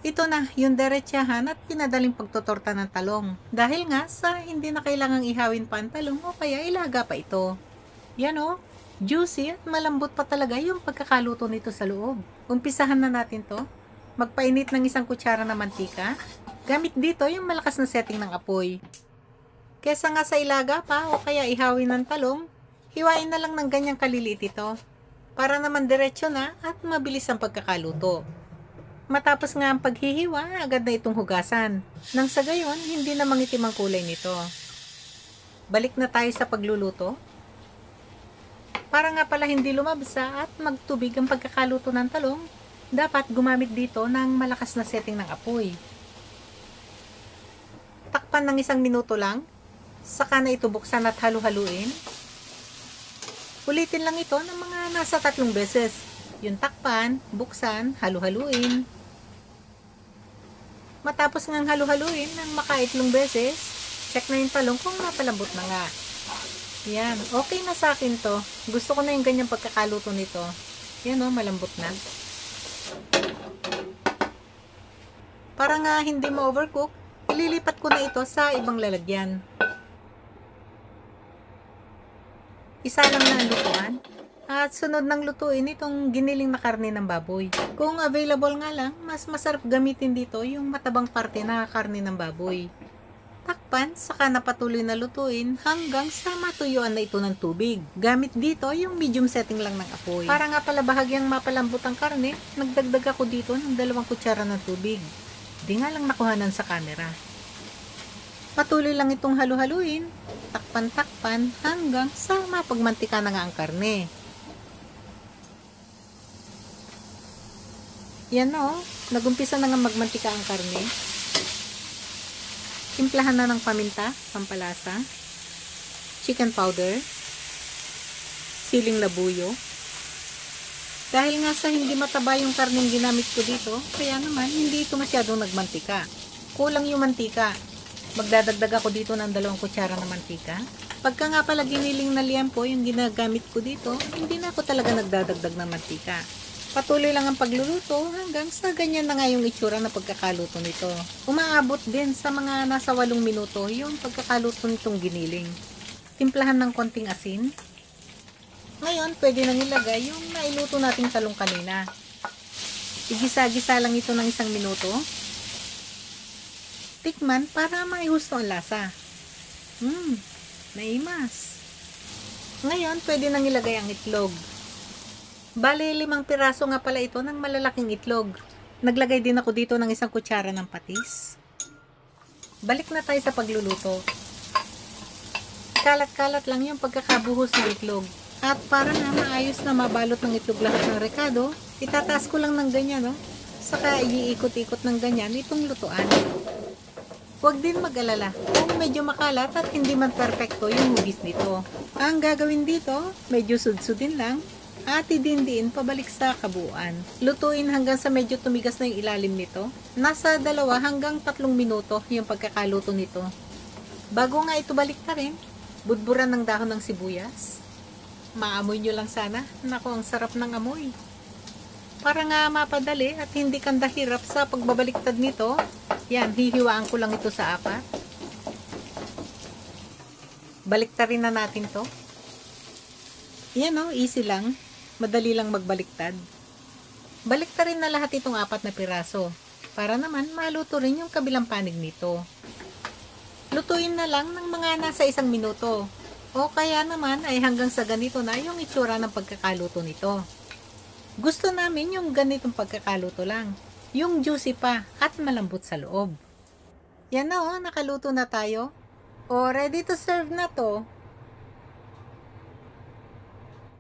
Ito na yung diretsahan at pinadaling pagtotorta ng talong. Dahil nga sa hindi na kailangang ihawin pa ang talong o kaya ilaga pa ito. Yan o, juicy at malambot pa talaga yung pagkakaluto nito sa loob. Umpisahan na natin to. Magpainit ng 1 kutsara na mantika. Gamit dito yung malakas na setting ng apoy. Kesa nga sa ilaga pa o kaya ihawin ng talong, hiwain na lang ng ganyang kaliliit ito. Para naman diretsyo na at mabilis ang pagkakaluto. Matapos nga ang paghihiwa, agad na itong hugasan. Nang sa gayon, hindi na mangitim ang kulay nito. Balik na tayo sa pagluluto. Para nga pala hindi lumabsa at magtubig ang pagkakaluto ng talong, dapat gumamit dito ng malakas na setting ng apoy. Takpan ng 1 minuto lang, saka na ito buksan at halu-haluin. Ulitin lang ito ng mga nasa 3 beses. Yung takpan, buksan, halu-haluin. Matapos ngang halu-haluin ng makaitlong beses, check na yung talong kung napalambot na nga. Yan, okay na sa akin to. Gusto ko na yung ganyang pagkakaluto nito. Yan o, malambot na. Para nga hindi ma-overcook, ililipat ko na ito sa ibang lalagyan. Isa lang na ang lutuan. At sunod ng lutuin itong giniling na karne ng baboy. Kung available nga lang, mas masarap gamitin dito yung matabang parte na karne ng baboy. Takpan, saka na patuloy na lutuin hanggang sa matuyuan na ito ng tubig. Gamit dito yung medium setting lang ng apoy. Para nga pala bahagyang mapalambot ang karne, nagdagdag ako dito ng 2 kutsara ng tubig. Di nga lang nakuhanan sa camera. Patuloy lang itong halu-haluin, takpan-takpan hanggang sa mapagmantika na nga ang karne. Yan o, nagumpisa na nga magmantika ang karne. Timplahan na ng paminta, pampalasa, chicken powder, siling labuyo. Dahil nga sa hindi mataba yung karneng ginamit ko dito, kaya naman hindi ito masyadong nagmantika. Kulang yung mantika. Magdadagdag ako dito ng 2 kutsara na mantika. Pagka nga pala giniling na liempo yung ginagamit ko dito, hindi na ako talaga nagdadagdag ng mantika. Patuloy lang ang pagluluto hanggang sa ganyan na nga yung itsura na pagkakaluto nito. Umaabot din sa mga nasa 8 minuto yung pagkakaluto nitong giniling. Timplahan ng konting asin. Ngayon, pwede nang ilagay yung nailuto nating talong kanina. Igisa-gisa lang ito ng 1 minuto. Tikman para maihusto ang lasa. Naimas. Ngayon, pwede nang ilagay ang itlog. Bale, 5 piraso nga pala ito ng malalaking itlog. Naglagay din ako dito ng 1 kutsara ng patis. Balik na tayo sa pagluluto. Kalat-kalat lang yung pagkakabuhos ng itlog. At para na maayos na mabalot ng itlog lahat ng rekado, itataas ko lang ng ganyan, no? Saka iikot-ikot ng ganyan itong lutuan. Huwag din mag-alala kung medyo makalat at hindi man perfecto yung hugis nito. Ang gagawin dito, medyo sudsudin lang at idindiin pabalik sa kabuuan. Lutuin hanggang sa medyo tumigas na yung ilalim nito. Nasa 2 hanggang 3 minuto yung pagkakaluto nito. Bago nga ito balik na rin, budburan ng dahon ng sibuyas. Maamoy nyo lang sana. Naku, ang sarap ng amoy. Para nga mapadali at hindi kang hirap sa pagbabaliktad nito, yan, hihiwaan ko lang ito sa 4. Baliktarin na natin to. Yan o, easy lang. Madali lang magbaliktad. Baliktarin na lahat itong 4 na piraso. Para naman maluto rin yung kabilang panig nito. Lutuin na lang ng mga nasa 1 minuto. O kaya naman ay hanggang sa ganito na yung itsura ng pagkakaluto nito. Gusto namin yung ganitong pagkakaluto lang. Yung juicy pa at malambot sa loob. Yan na o, nakaluto na tayo. O ready to serve na to.